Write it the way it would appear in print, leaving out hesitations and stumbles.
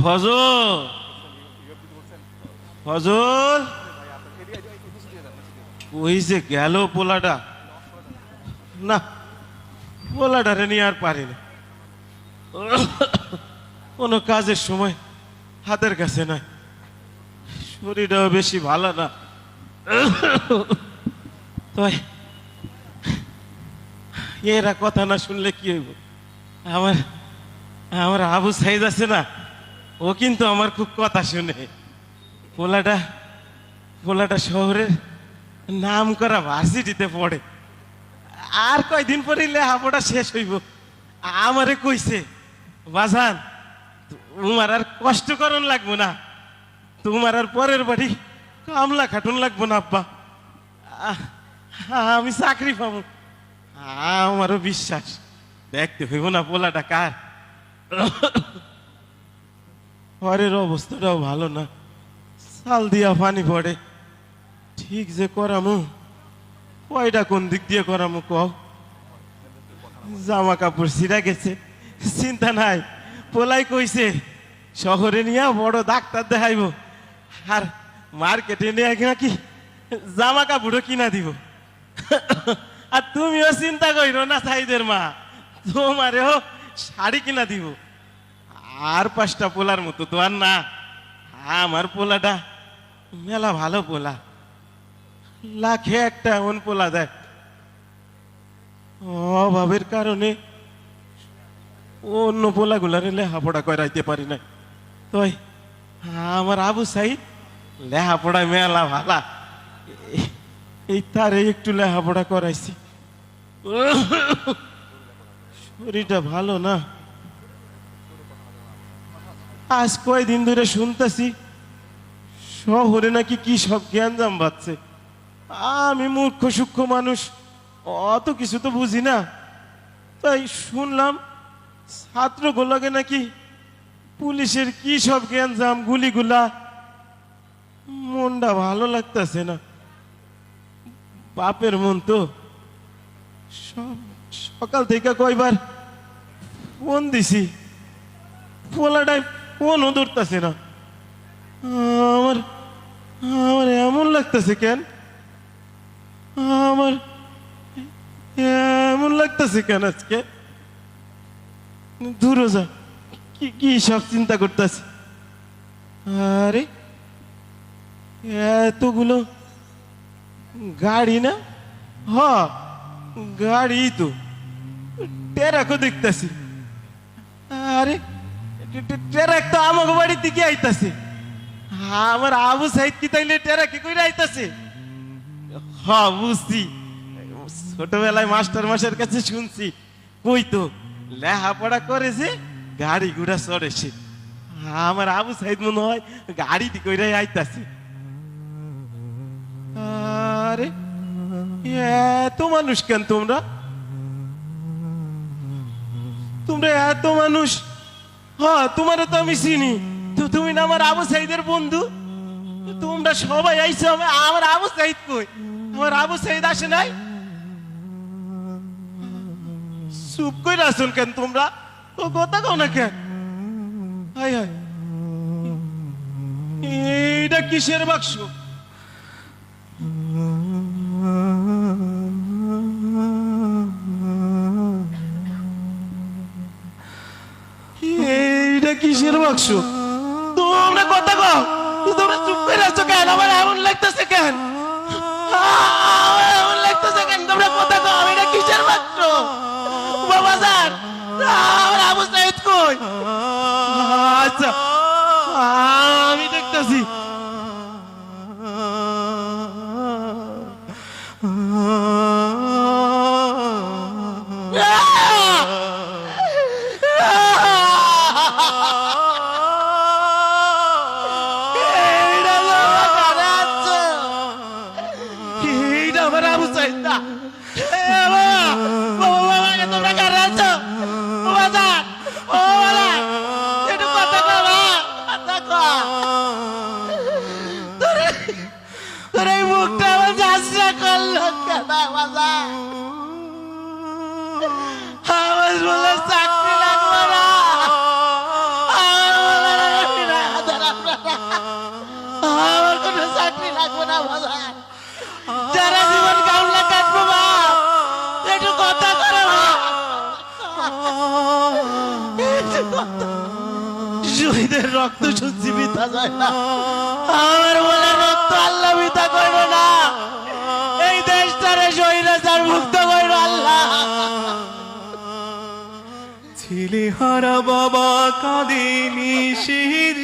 ফজল, ফজল ওই যে গেল পোলাটা, না পোলাটারে নিয়ে আর পারি না, কোনো কাজের সময় হাতের কাছে নাই, শরীরটাও বেশি ভালো না। তাই এরা কথা না শুনলে কি হইব? আমার আমার আবু সাইদ আছে না, ও কিন্তু আমার খুব কথা শুনে। পোলাটা পোলাটা শহরের নাম করা ভার্সিটিতে পড়ে, আর কয়দিন পরে লেখাপড়া শেষ হইব। আমারে কইছে, বাজান তোমার আর কষ্ট করন লাগবো না, তোমার আর পরের বাড়ি কামলা খাটুন লাগবো না আব্বা, আমি চাকরি পাবো। আমারও বিশ্বাস, দেখতে হইব না পোলাটা কার। ঘরের অবস্থাটাও ভালো না, চাল দিয়া পানি পড়ে, ঠিক যে করামু কয়টা কোন দিক দিয়ে করামু কও? জামা কাপড় ছিঁড়া গেছে, চিন্তা নাই, পোলাই কইছে শহরে নিয়ে বড় ডাক্তার দেখাইব, আর মার্কেটে নিয়ে নাকি জামা কাপড়ও কিনা দিব। আর তুমিও চিন্তা করিও না সাইদের মা, তোমারেও শাড়ি কিনা দিব। আর 5টা পোলার মতো তো আর না, আমার পোলাটা মেলা ভালো পোলা, লাখে একটা এমন পোলা দেয়। অভাবের কারণে অন্য পোলাগুলারে লেখাপড়া করাইতে পারি না। তো আমার আবু সাইদ লেখাপড়ায় মেলা ভালা, এই তারে একটু লেখাপড়া করাইছি। শরীরটা ভালো না, আজ কয়দিন ধরে শুনতেছি শহরে নাকি কি সব জ্ঞানজাম বাড়ছে। আমি মূর্খ সূক্ষ্ম মানুষ, অত কিছু তো বুঝি না, তাই শুনলাম ছাত্রগুলোকে নাকি পুলিশের কি সব জ্ঞানজাম, গুলিগুলা। মনটা ভালো লাগতেছে না, বাপের মন তো। সকাল থেকে কয়বার ফোন দিছি, পোলাটাই ফোনও ধরতেছে না। আমার আমার এমন লাগতেছে কেন, আমার এমন লাগতেছে কেন আজকে? দূরে যা, কি কি সব চিন্তা করতেছে। আরে এতগুলো গাড়ি না, হ গাড়ি তো, টেরাকও দেখতেছি। আরে টেরাক তো আমাকে বাড়ির দিকে আইতাছে, আমার আবু সাইদ কি তাইলে টেরাকে কইরা আইতাছে? হ বুঝছি, ছোটবেলায় মাস্টার মাসের কাছে শুনছি, কই তো লেখাপড়া করেছে, গাড়ি ঘোড়া চড়েছে। আমার আবু সাইদ মনে হয় গাড়ি দি কইরাই আইতাছে। আরে এত মানুষ কেন তোমরা? তোমরা এত মানুষ? হ্যাঁ তোমারও তো আমি চিনি, তো তুমি না আমার আবু সাইদের বন্ধু? তোমরা সবাই আইছো, আমার আবু সাইদ কই? আমার আবু সাইদ আসে নাই? চুপ করে আসুন কেন তোমরা? তো কথা কও না কেন? হাই হাই, এইটা কিসের বাক্স? এইটা কিসের বাক্স? তোমরা কথা কও, তোমরা চুপ করে আছো কেন? আমার এমন লাগতেছে কেন? এমন লাগতেছে কেন? তোমরা কথা কও, এটা কিসের বাক্স? বাবা স্যার, আমার আবু সাইদ কই? আচ্ছা আমি দেখতেছি। লাগবে না বাজার, যারা জীবন কামলা কাটবো বাপ, একটু কথা করে বাপ। শহীদের রক্ত সত্যি মিথ্যা যায় না, আমার বলে রক্ত আল্লাহ মিথ্যা করবে না। এই দেশটারে স্বৈরাচার মুক্ত করবে আল্লাহ। ছেলে হারা বাবা কাঁদেনি সেদিন,